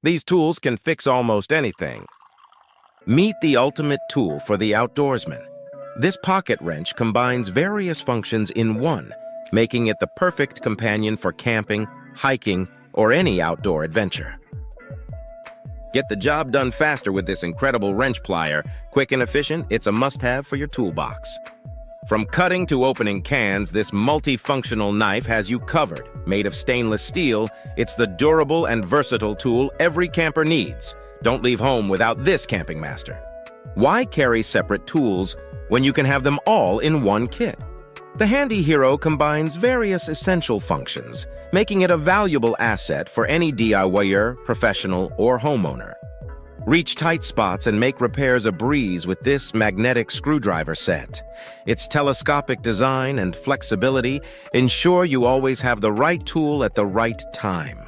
These tools can fix almost anything. Meet the ultimate tool for the outdoorsman. This pocket wrench combines various functions in one, making it the perfect companion for camping, hiking, or any outdoor adventure. Get the job done faster with this incredible wrench plier. Quick and efficient, it's a must-have for your toolbox. From cutting to opening cans, this multifunctional knife has you covered. Made of stainless steel, it's the durable and versatile tool every camper needs. Don't leave home without this Camping Master. Why carry separate tools when you can have them all in one kit? The Handy Hero combines various essential functions, making it a valuable asset for any DIYer, professional, or homeowner. Reach tight spots and make repairs a breeze with this magnetic screwdriver set. Its telescopic design and flexibility ensure you always have the right tool at the right time.